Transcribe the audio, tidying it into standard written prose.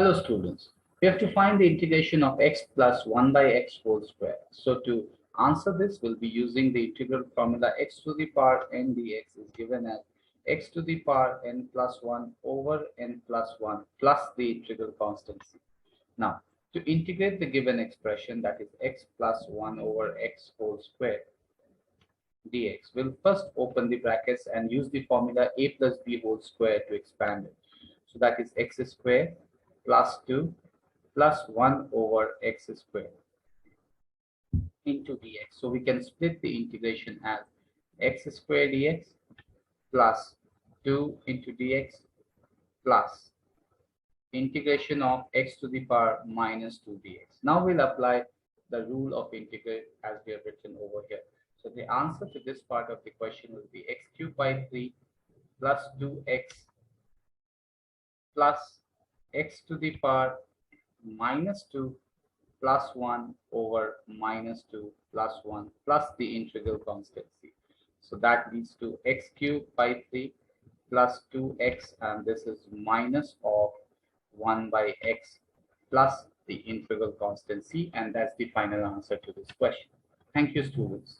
Hello students, we have to find the integration of x plus 1 by x whole square. So to answer this, we'll be using the integral formula x to the power n dx is given as x to the power n plus 1 over n plus 1 plus the integral constancy. Now, to integrate the given expression, that is x plus 1 over x whole square dx, we'll first open the brackets and use the formula a plus b whole square to expand it. So that is x square plus 2 plus 1 over x squared into dx. So we can split the integration as x squared dx plus 2 into dx plus integration of x to the power minus 2 dx. Now we'll apply the rule of integral as we have written over here. So the answer to this part of the question will be x cubed by 3 plus 2x plus x to the power minus 2 plus 1 over minus 2 plus 1 plus the integral constancy. So that leads to x cubed by 3 plus 2x, and this is minus of 1 by x plus the integral constancy, and that's the final answer to this question. Thank you, students.